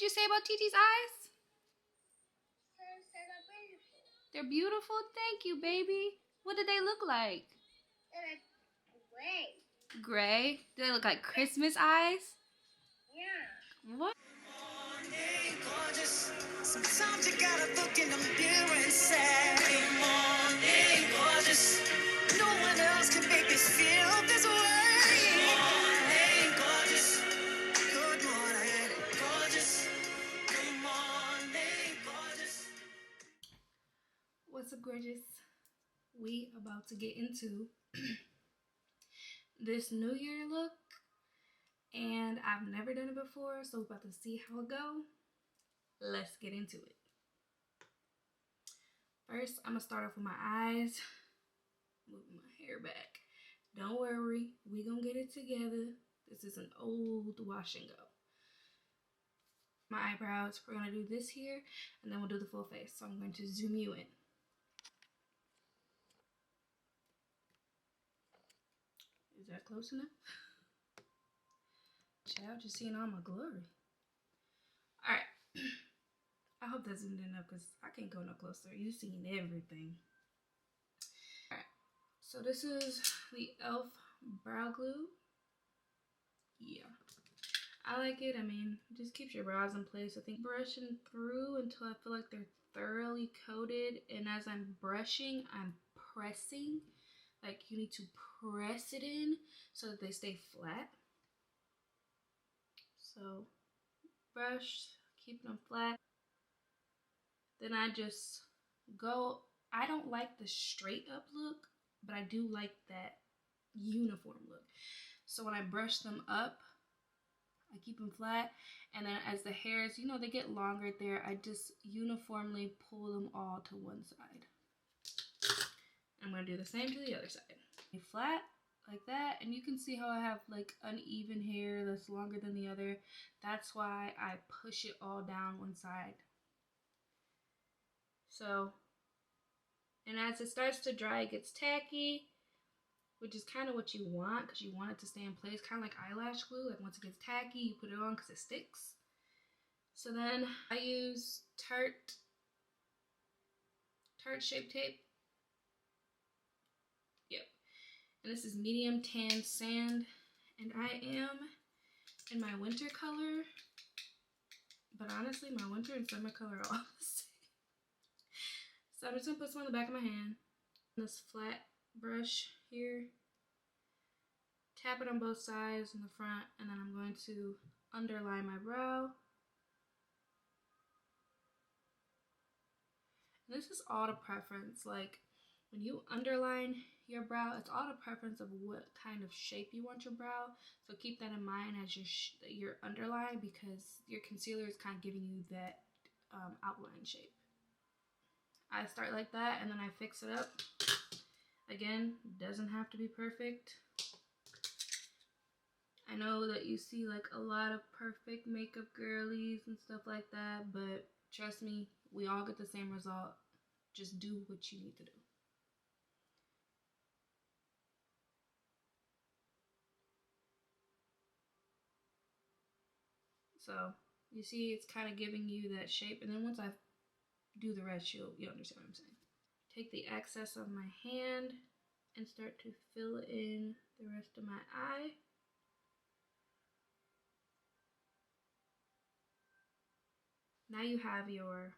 you say about TT's eyes? They're beautiful? Thank you, baby. What did they look like? They're like gray. Gray? Do they look like Christmas eyes? Yeah. What? Sometimes you gotta look in the mirror and say, good morning, gorgeous. No one else can make me feel this way. Good morning, gorgeous. Good morning, gorgeous. Good morning, gorgeous. What's up, gorgeous? We about to get into this New Year look, and I've never done it before, so we're about to see how it go. Let's get into it. First, I'm gonna start off with my eyes. Moving my hair back. Don't worry, we gonna get it together. This is an old wash and go. My eyebrows, we're gonna do this here, and then we'll do the full face. So I'm going to zoom you in. Is that close enough? Child, just seeing all my glory. All right. I hope that zoomed in up because I can't go no closer. You've seen everything. All right. So this is the e.l.f. brow glue. Yeah. I like it. I mean, it just keeps your brows in place. I think brushing through until I feel like they're thoroughly coated. And as I'm brushing, I'm pressing. Like, you need to press it in so that they stay flat. So, brush, keeping them flat. Then I just go. I don't like the straight up look, but I do like that uniform look. So when I brush them up, I keep them flat, and then as the hairs, you know, they get longer there, I just uniformly pull them all to one side. I'm going to do the same to the other side. Flat like that, and you can see how I have like uneven hair that's longer than the other. That's why I push it all down one side. So, and as it starts to dry, it gets tacky, which is kind of what you want because you want it to stay in place, kind of like eyelash glue. Like once it gets tacky, you put it on because it sticks. So then I use Tarte Shape Tape. Yep. And this is medium tan sand, and I am in my winter color. But honestly, my winter and summer color are all the same. So I'm just gonna put some on the back of my hand. This flat brush here. Tap it on both sides in the front, and then I'm going to underline my brow. And this is all to preference. Like when you underline your brow, it's all to preference of what kind of shape you want your brow. So keep that in mind as your underline, because your concealer is kind of giving you that outline shape. I start like that, and then I fix it up. Again, doesn't have to be perfect. I know that you see like a lot of perfect makeup girlies and stuff like that, but trust me, we all get the same result. Just do what you need to do. So you see it's kind of giving you that shape, and then once I do the rest, you'll understand what I'm saying. Take the excess of my hand and start to fill in the rest of my eye. Now you have your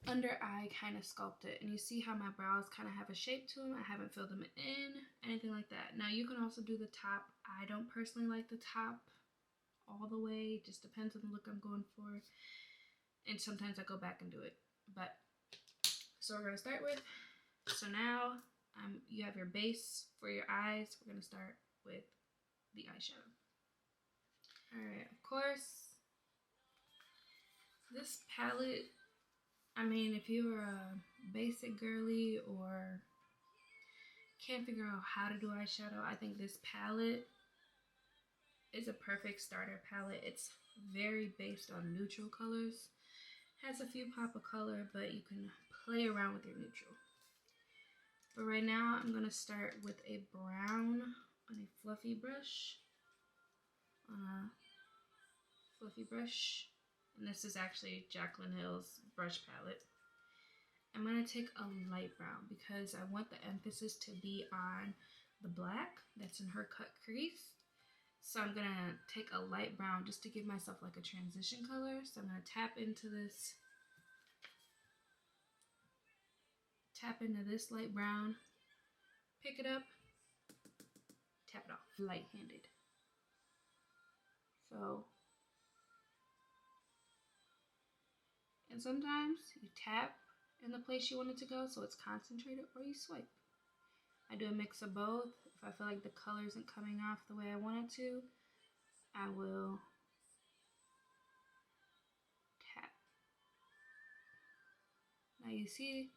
under eye kind of sculpted, and you see how my brows kind of have a shape to them. I haven't filled them in, anything like that. Now you can also do the top. I don't personally like the top all the way. It just depends on the look I'm going for, and sometimes I go back and do it. But so we're gonna start with, so now you have your base for your eyes. We're gonna start with the eyeshadow. All right, of course, this palette, I mean, if you're a basic girly or can't figure out how to do eyeshadow, I think this palette is a perfect starter palette. It's very based on neutral colors. Has a few pop of color, but you can play around with your neutral. But right now, I'm going to start with a brown on a fluffy brush on a fluffy brush, and this is actually Jaclynhill's brush palette. I'm going to take a light brown because I want the emphasis to be on the black that's in her cut crease. So I'm going to take a light brown just to give myself like a transition color. So I'm going to tap into this light brown, pick it up, tap it off, light-handed. So, and sometimes you tap in the place you want it to go so it's concentrated, or you swipe. I do a mix of both. If I feel like the color isn't coming off the way I want it to, I will tap. Now you see,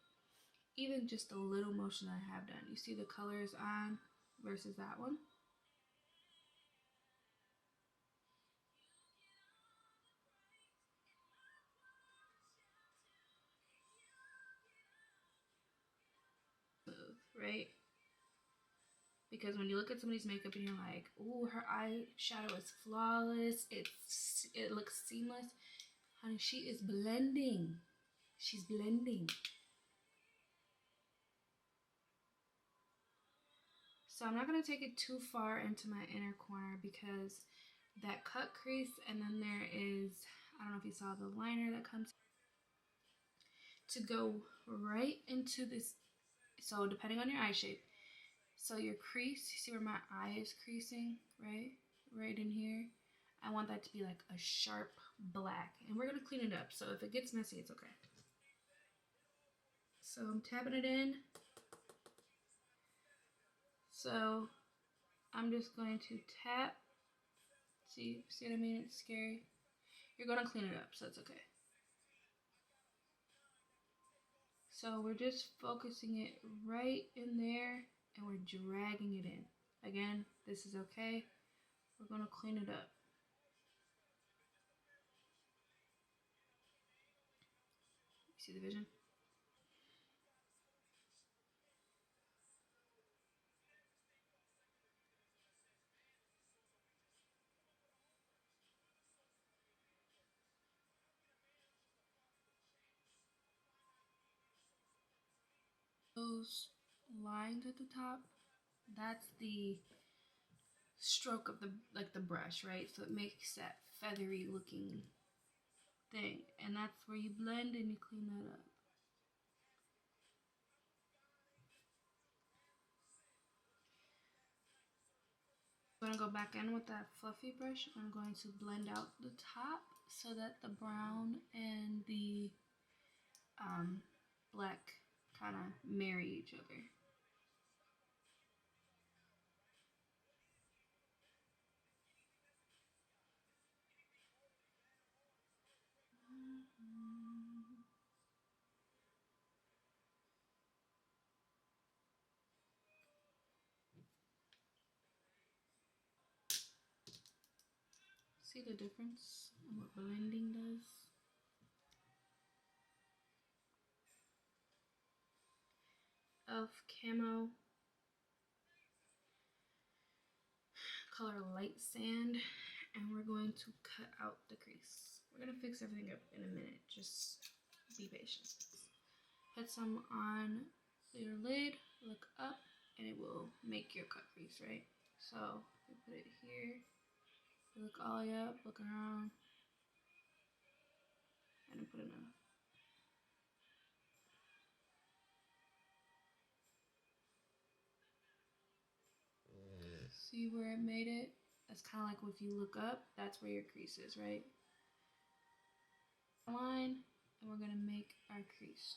even just a little motion I have done, you see the colors on versus that one. Right? Because when you look at somebody's makeup and you're like, ooh, her eyeshadow is flawless, it looks seamless. Honey, she is blending. She's blending. So I'm not going to take it too far into my inner corner because that cut crease, and then there is, I don't know if you saw the liner that comes to go right into this. So depending on your eye shape, so your crease, you see where my eye is creasing, right? Right in here. I want that to be like a sharp black, and we're going to clean it up. So if it gets messy, it's okay. So I'm tapping it in. So I'm just going to tap. See what I mean? It's scary. You're going to clean it up, so it's okay. So we're just focusing it right in there, and we're dragging it in. Again, this is okay. We're going to clean it up. You see the vision? Those lines at the top, that's the stroke of the brush, right? So it makes that feathery looking thing, and that's where you blend and you clean that up. I'm going to go back in with that fluffy brush. I'm going to blend out the top so that the brown and the black kind of marry each other. See the difference in what blending does? Of Camo color light sand, and we're going to cut out the crease. We're going to fix everything up in a minute. Just be patient. Put some on your lid, look up, and it will make your cut crease, right? So we put it here, look all the way up, look around, and then put it in. See where it made it? That's kind of like if you look up, that's where your crease is, right? Line, and we're gonna make our crease.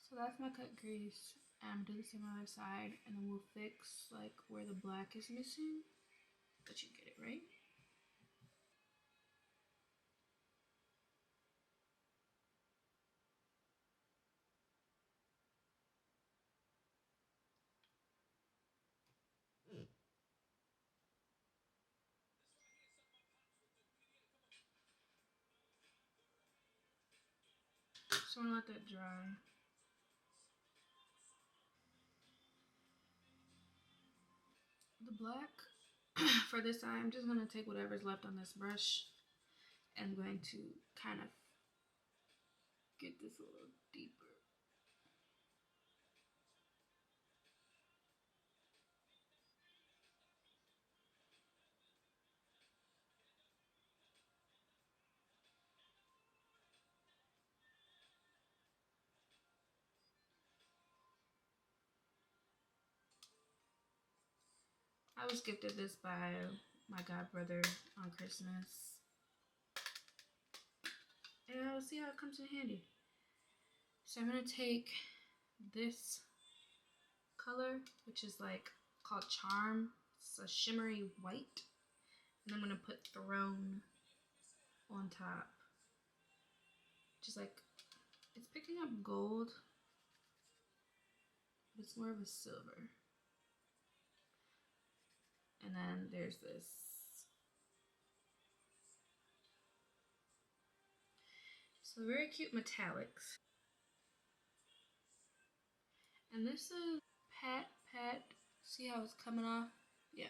So that's my cut crease. I'm doing the same on the other side, and then we'll fix like where the black is missing. But you get it, right? Just want to let that dry. The black for this eye, I'm just going to take whatever's left on this brush and I'm going to kind of get this a little deeper. I was gifted this by my god brother on Christmas. And I'll see how it comes in handy. So I'm going to take this color, which is like called Charm. It's a shimmery white. And I'm going to put Throne on top. Just like, it's picking up gold, but it's more of a silver. And then there's this. So very cute metallics. And this is Pat. See how it's coming off? Yeah.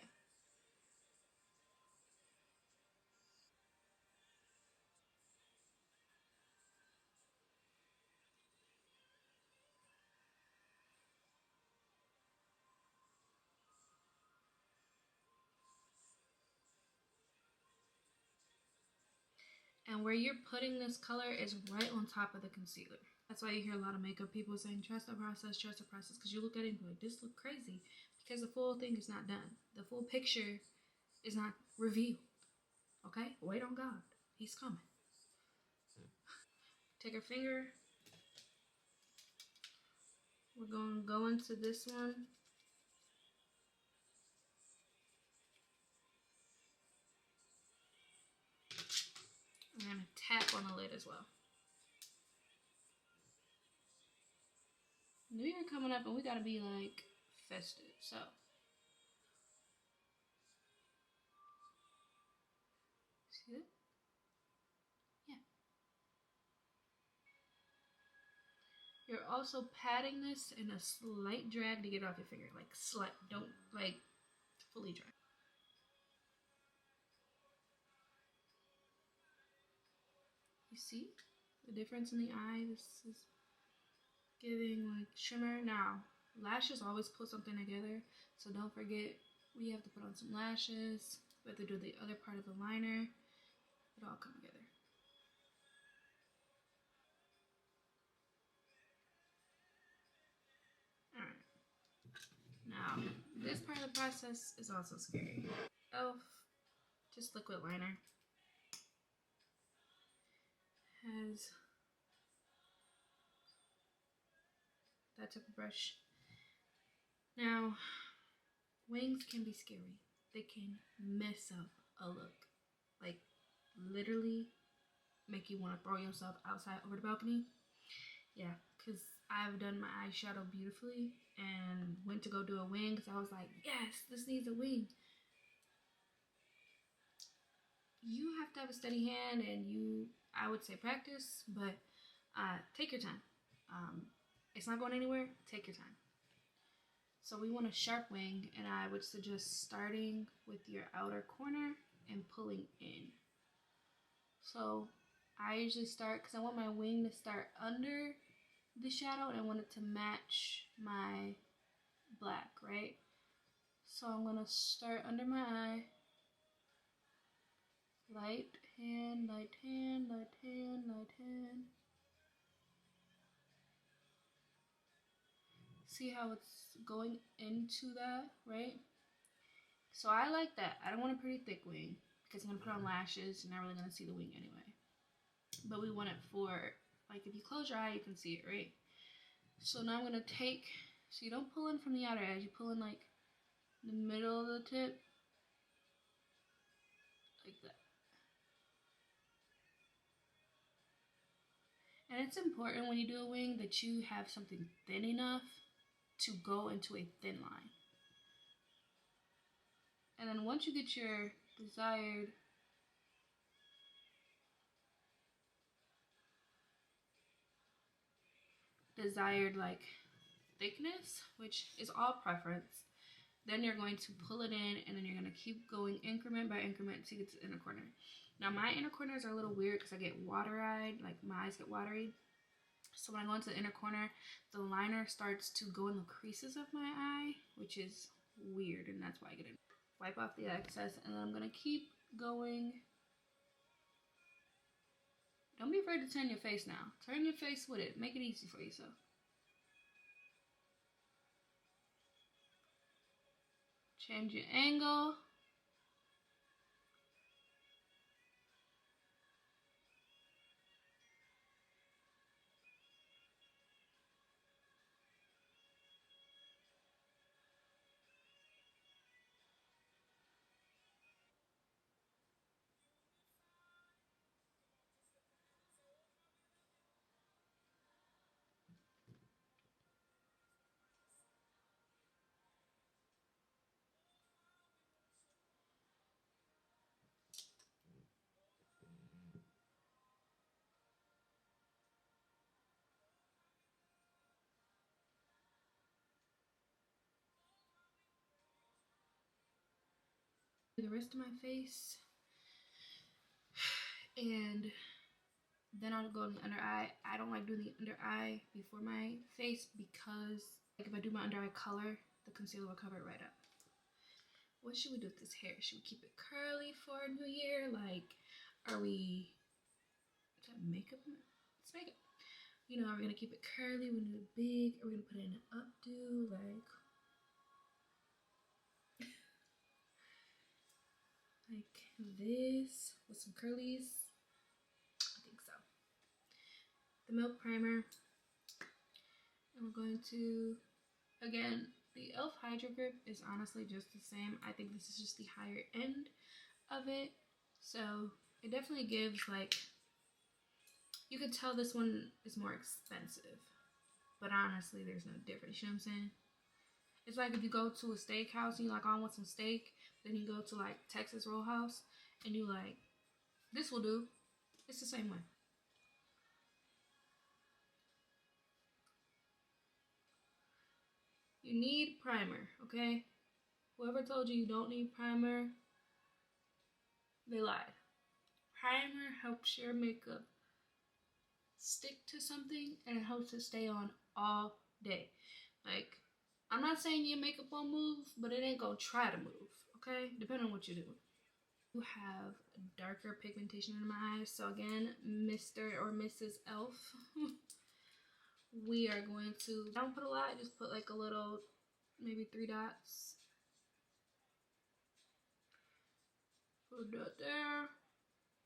And where you're putting this color is right on top of the concealer. That's why you hear a lot of makeup people saying, trust the process, because you look at it and be like, this look crazy, because the full thing is not done. The full picture is not revealed. Okay? Wait on God. He's coming. Take our finger. We're going to go into this one. I'm going to tap on the lid as well. New Year coming up and we got to be like festive. So see it? Yeah. You're also patting this in a slight drag to get it off your finger. Like slight, don't like fully dry. You see the difference in the eye? This is giving like shimmer. Now, lashes always put something together. So don't forget, we have to put on some lashes. We have to do the other part of the liner. It all come together. Alright. Now, this part of the process is also scary. Oh, just liquid liner. Has that type of brush. Now, wings can be scary. They can mess up a look. Like, literally make you want to throw yourself outside over the balcony. Yeah, because I've done my eyeshadow beautifully and went to go do a wing because I was like, yes, this needs a wing. You have to have a steady hand and I would say practice, but take your time. It's not going anywhere. Take your time. So we want a sharp wing, and I would suggest starting with your outer corner and pulling in. So I usually start, because I want my wing to start under the shadow and I want it to match my black, right? So I'm going to start under my eye. Light hand, light hand, light hand, light hand. See how it's going into that, right? So I like that. I don't want a pretty thick wing because I'm going to put on lashes. You're not really going to see the wing anyway. But we want it for, like, if you close your eye, you can see it, right? So now I'm going to take, so you don't pull in from the outer edge. You pull in, like, the middle of the tip. Like that. And it's important when you do a wing that you have something thin enough to go into a thin line. And then once you get your desired desired like thickness, which is all preference. Then you're going to pull it in, and then you're going to keep going increment by increment until you get to the inner corner. Now my inner corners are a little weird because I get water-eyed, like my eyes get watery. So when I go into the inner corner, the liner starts to go in the creases of my eye, which is weird, and that's why I get it. Wipe off the excess, and then I'm gonna keep going. Don't be afraid to turn your face now. Turn your face with it. Make it easy for yourself. Change your angle. The rest of my face, and then I'll go in the under eye. I don't like doing the under eye before my face because like if I do my under eye color, the concealer will cover it right up. What should we do with this hair? Should we keep it curly for a new year? Like, are we, is that makeup? It's makeup. You know, are we gonna keep it curly? We need it big. Are we gonna put it in an updo? Like this with some curlies. I think so. The milk primer, and we're going to, again, the e.l.f. Hydro Grip is honestly just the same. I think this is just the higher end of it, so it definitely gives like, you could tell this one is more expensive, but honestly there's no difference. You know what I'm saying? It's like if you go to a steakhouse and you like, I want some steak, then you go to like Texas Roadhouse and you like, this will do. It's the same way. You need primer, okay? Whoever told you you don't need primer, they lied. Primer helps your makeup stick to something, and it helps it stay on all day. Like, I'm not saying your makeup won't move, but it ain't gonna try to move, okay? Depending on what you do. You have darker pigmentation in my eyes, so again, Mr. or Mrs. e.l.f. we are going to, I don't put a lot, just put like a little, maybe 3 dots. Put a dot there,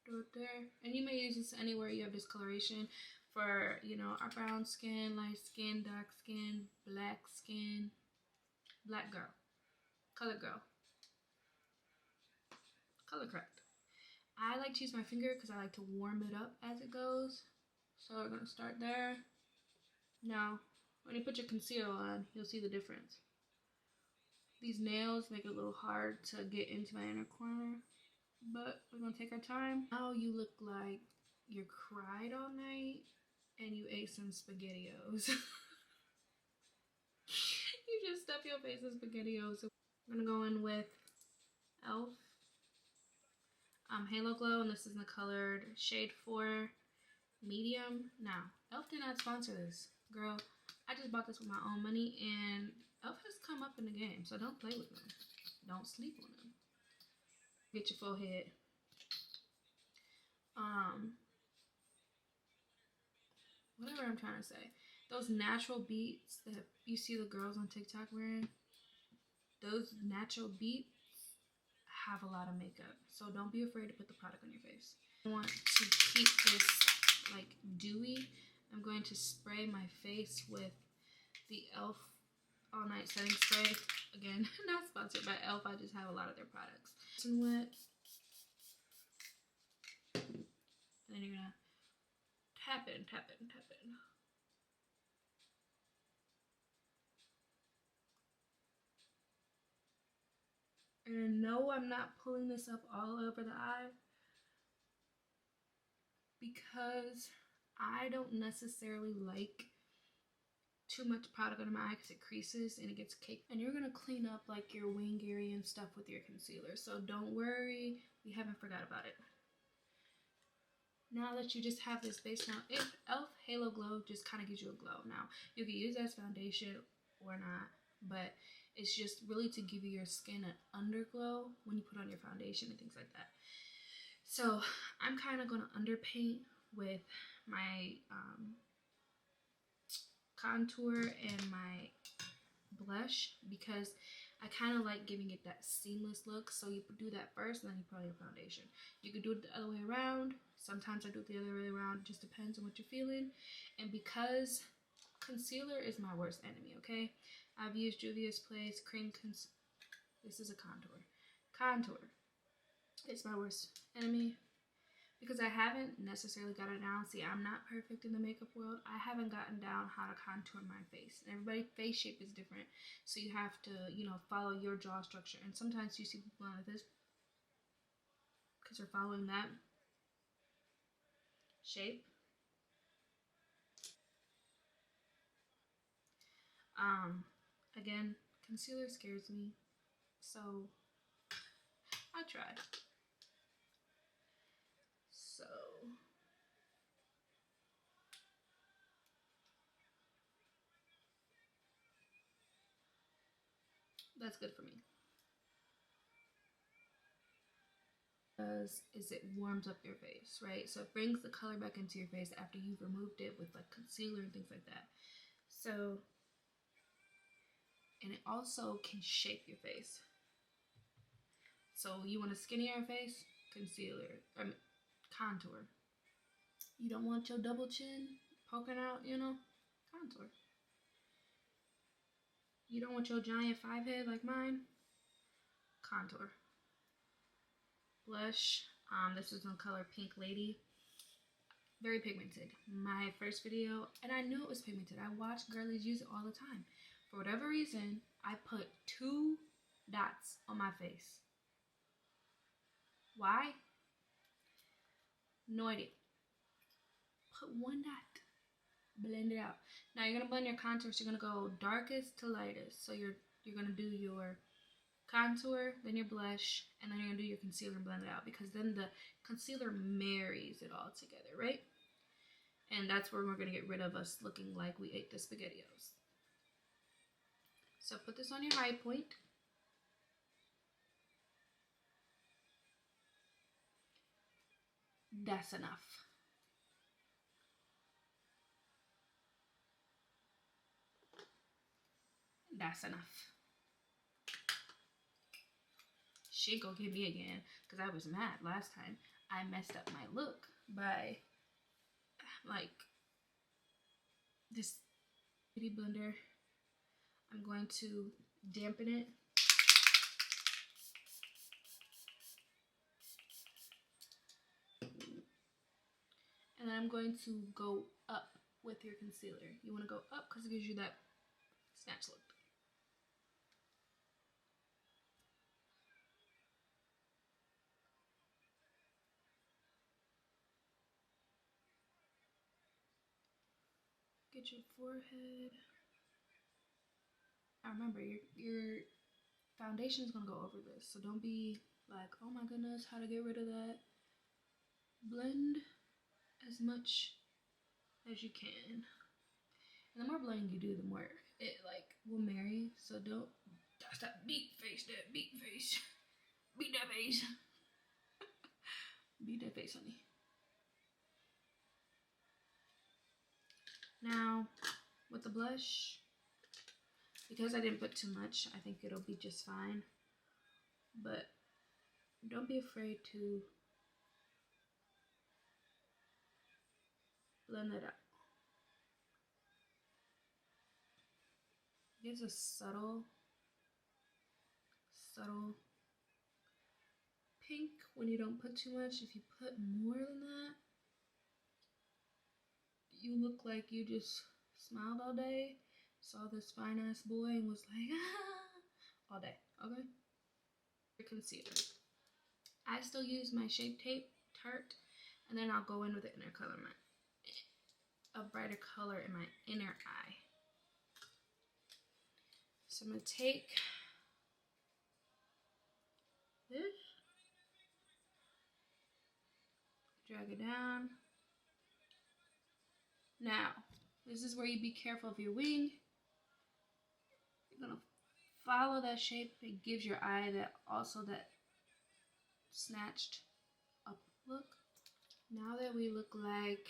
dot there. And you may use this anywhere you have discoloration for, you know, our brown skin, light skin, dark skin, black skin, black girl, color girl, color correct. I like to use my finger because I like to warm it up as it goes. So we're gonna start there. Now, when you put your concealer on, you'll see the difference. These nails make it a little hard to get into my inner corner, but we're gonna take our time. Now you look like you cried all night and you ate some SpaghettiOs. You just stuff your face in SpaghettiOs. So I'm gonna go in with e.l.f. Halo Glow, and this is in the colored shade 4 medium. Now, e.l.f. did not sponsor this, girl. I just bought this with my own money, and e.l.f. has come up in the game, so don't play with them. Don't sleep on them. Get your forehead. Whatever I'm trying to say. Those natural beads that you see the girls on TikTok wearing, those natural beads have a lot of makeup, so don't be afraid to put the product on your face. I want to keep this like dewy. I'm going to spray my face with the e.l.f. All Night Setting Spray. Again, not sponsored by e.l.f. I just have a lot of their products. And wet. And then you're gonna tap in, tap in, tap in. And no, I'm not pulling this up all over the eye because I don't necessarily like too much product under my eye because it creases and it gets caked. And you're gonna clean up like your wing area and stuff with your concealer. So don't worry, we haven't forgot about it. Now that you just have this base, now if e.l.f. Halo Glow just kind of gives you a glow. Now you can use that as foundation or not, but it's just really to give your skin an underglow when you put on your foundation and things like that. So I'm kind of gonna underpaint with my contour and my blush because I kind of like giving it that seamless look. So you do that first and then you put on your foundation. You could do it the other way around. Sometimes I do it the other way around. It just depends on what you're feeling. And because concealer is my worst enemy, okay? I've used Juvia's Place cream this is a contour. Contour. It's my worst enemy because I haven't necessarily got it down. See, I'm not perfect in the makeup world. I haven't gotten down how to contour my face. And everybody's face shape is different. So you have to, you know, follow your jaw structure. And sometimes you see people like this because they're following that shape. Again, concealer scares me. So I tried. So that's good for me. Is it warms up your face, right? So it brings the color back into your face after you've removed it with like concealer and things like that. So, and it also can shape your face. So you want a skinnier face? Concealer, contour. You don't want your double chin poking out, you know? Contour. You don't want your giant 5 head like mine? Contour. Blush. This is in color Pink Lady. Very pigmented. My first video, and I knew it was pigmented. I watched girlies use it all the time. For whatever reason, I put 2 dots on my face. Why? No idea. Put 1 dot. Blend it out. Now you're gonna blend your contours. You're gonna go darkest to lightest. So you're gonna do your contour, then your blush, and then you're gonna do your concealer and blend it out because then the concealer marries it all together, right? And that's where we're gonna get rid of us looking like we ate the SpaghettiOs. So put this on your high point. That's enough. That's enough. She ain't gonna get me again because I was mad last time. I messed up my look by like this beauty blender. I'm going to dampen it. And then I'm going to go up with your concealer. You want to go up because it gives you that snatch look. Get your forehead. Now remember, your foundation is going to go over this. So don't be like, oh my goodness, how to get rid of that. Blend as much as you can. And the more blending you do, the more it like will marry. So don't, that's that beat face, that beat face. Beat that face. Beat that face, honey. Now, with the blush, because I didn't put too much, I think it'll be just fine. But don't be afraid to blend it out. It gives a subtle pink when you don't put too much. If you put more than that, you look like you just smiled all day, saw this fine ass boy and was like, ah, all day, okay? Your concealer. I still use my Shape Tape Tarte, and then I'll go in with the inner color, a brighter color in my inner eye. So I'm gonna take this, drag it down. Now, this is where you be careful of your wing. You're gonna follow that shape. It gives your eye that snatched up look. Now that we look like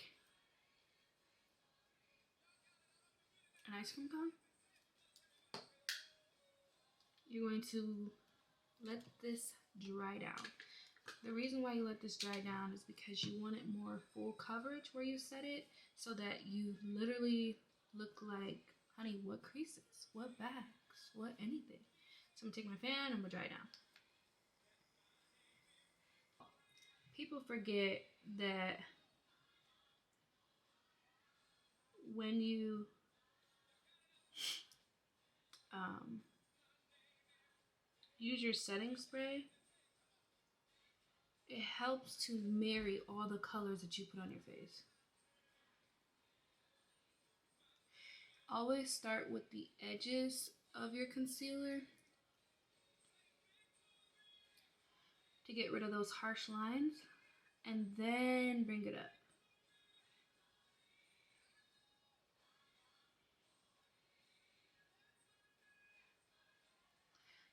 an ice cream cone, you're going to let this dry down. The reason why you let this dry down is because you want it more full coverage where you set it, so that you literally look like, honey, what creases, what bags, what anything. So I'm gonna take my fan and I'm gonna dry it down. People forget that when you use your setting spray, it helps to marry all the colors that you put on your face. Always start with the edges of your concealer to get rid of those harsh lines, and then bring it up.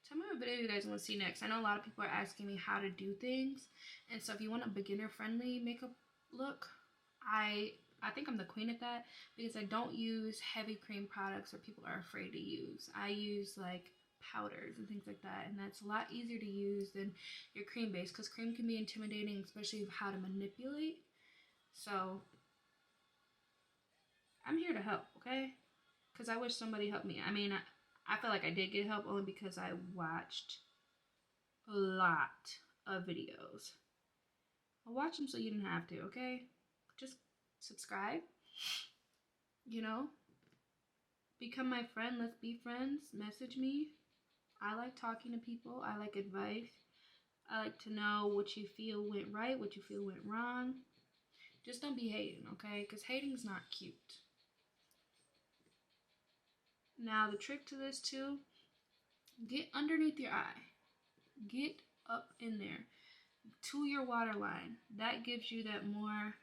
Tell me what video you guys want to see next. I know a lot of people are asking me how to do things, and so if you want a beginner-friendly makeup look, I think I'm the queen at that, because I don't use heavy cream products that people are afraid to use. I use like powders and things like that, and that's a lot easier to use than your cream base, because cream can be intimidating, especially of how to manipulate. So I'm here to help, okay? Because I wish somebody helped me. I mean, I feel like I did get help only because I watched a lot of videos. I'll watch them so you didn't have to, okay? Just subscribe, you know? Become my friend. Let's be friends. Message me. I like talking to people. I like advice. I like to know what you feel went right, what you feel went wrong. Just don't be hating, okay? Because hating's not cute. Now, the trick to this too, get underneath your eye. Get up in there to your waterline. That gives you that more.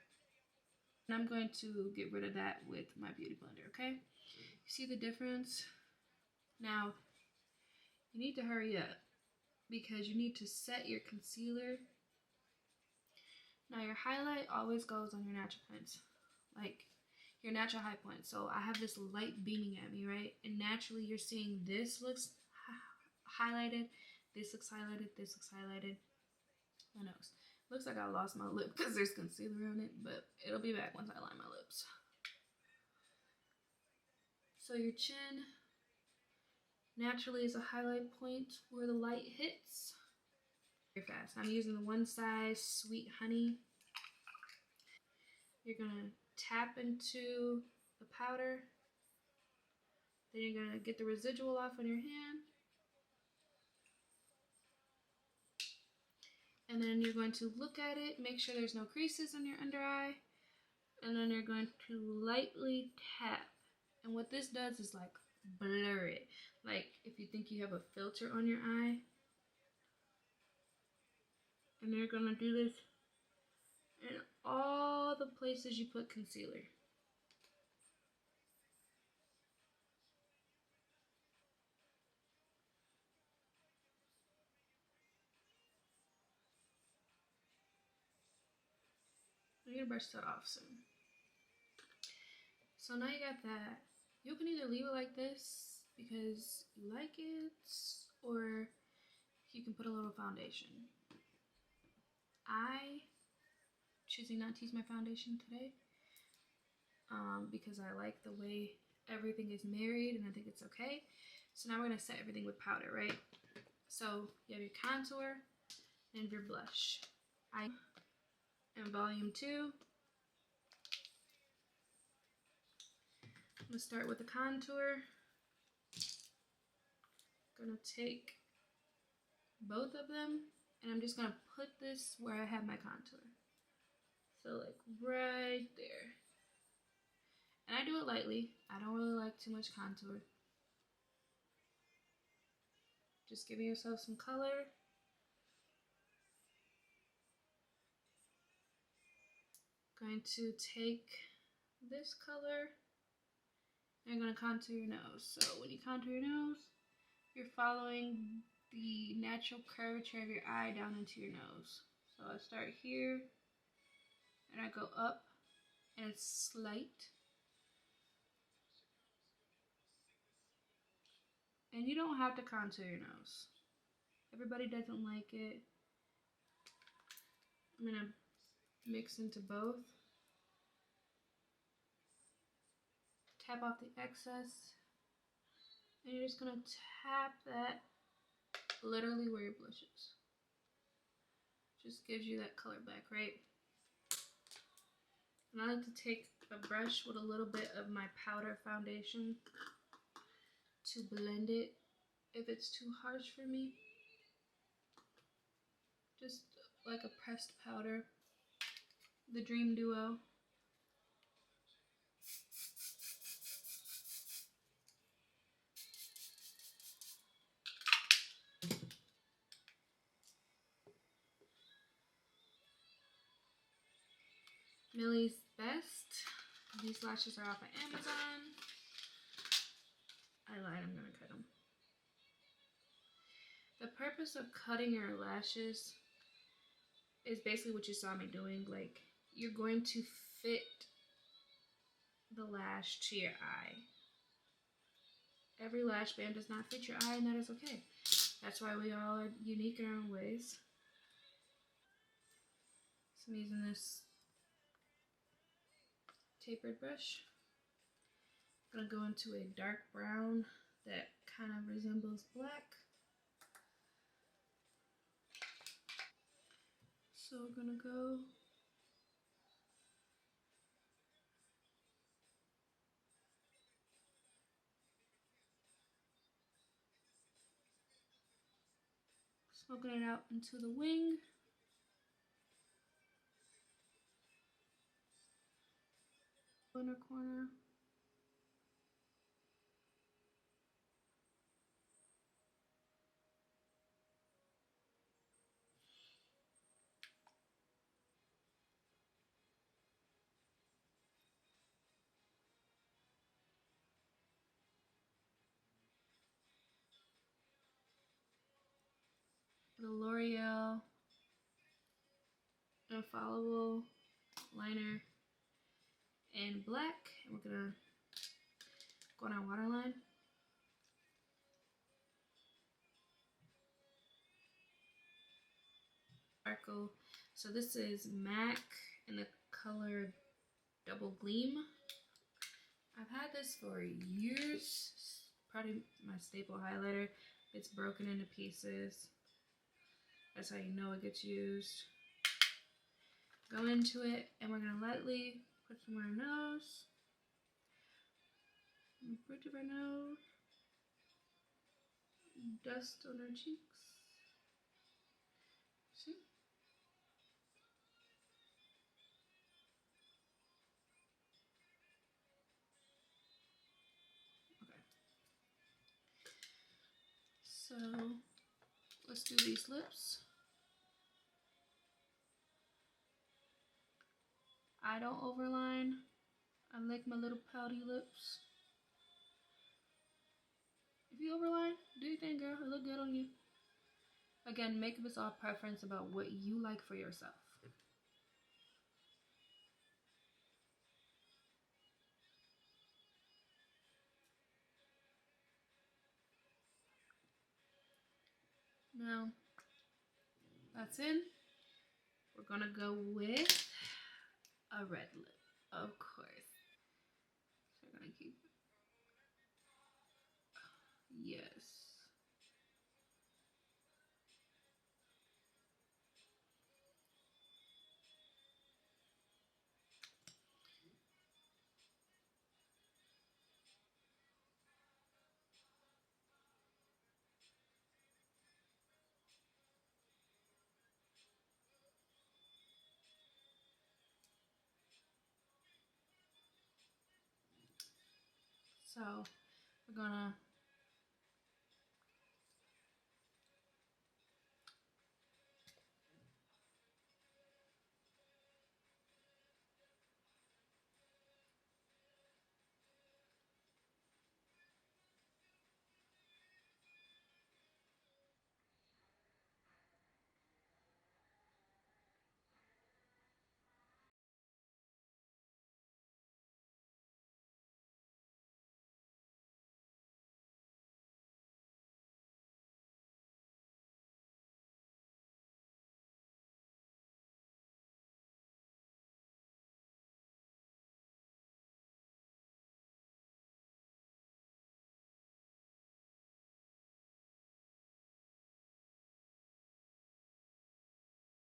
And I'm going to get rid of that with my beauty blender, okay? You see the difference? Now, you need to hurry up because you need to set your concealer. Now, your highlight always goes on your natural points, like your natural high point. So I have this light beaming at me, right? And naturally, you're seeing this looks highlighted, this looks highlighted, this looks highlighted. My nose. Looks like I lost my lip because there's concealer on it, but it'll be back once I line my lips. So your chin naturally is a highlight point where the light hits. Very fast. I'm using the One Size Sweet Honey. You're gonna tap into the powder. Then you're gonna get the residual off on your hand. And then you're going to look at it, make sure there's no creases on your under eye. And then you're going to lightly tap. And what this does is like blur it. Like if you think you have a filter on your eye. And you're gonna do this in all the places you put concealer. I'm gonna brush that off soon. So now you got that. You can either leave it like this because you like it, or you can put a little foundation. I choosing not to use my foundation today because I like the way everything is married and I think it's okay. So now we're gonna set everything with powder, right? So you have your contour and your blush. In volume 2, I'm gonna start with the contour. Gonna take both of them and I'm just gonna put this where I have my contour. So like right there. And I do it lightly. I don't really like too much contour. Just giving yourself some color. Going to take this color and I'm going to contour your nose. So when you contour your nose, you're following the natural curvature of your eye down into your nose. So I start here and I go up and it's slight. And you don't have to contour your nose. Everybody doesn't like it. I'm going to mix into both. Tap off the excess. And you're just going to tap that literally where your blush is. Just gives you that color back, right? And I like to take a brush with a little bit of my powder foundation to blend it if it's too harsh for me. Just like a pressed powder. The Dream Duo. Millie's Best. These lashes are off of Amazon. I lied, I'm gonna cut them. The purpose of cutting your lashes is basically what you saw me doing. Like, you're going to fit the lash to your eye. Every lash band does not fit your eye, and that is okay. That's why we all are unique in our own ways. So I'm using this tapered brush. I'm gonna go into a dark brown that kind of resembles black. So we're gonna go smoking it out into the wing. Inner corner. The L'Oreal Infallible liner in black. And we're gonna go on our waterline. Sparkle. So this is MAC in the color Double Gleam. I've had this for years. Probably my staple highlighter. It's broken into pieces. That's how you know it gets used. Go into it, and we're gonna lightly put some on our nose. Bridge of our nose. Dust on our cheeks. See? Okay. So let's do these lips. I don't overline. I like my little pouty lips. If you overline, do your thing, girl. It look good on you. Again, makeup is all preference about what you like for yourself. Now, that's in. We're gonna go with a red lip, of course. So we're gonna keep it. Yes. So we're gonna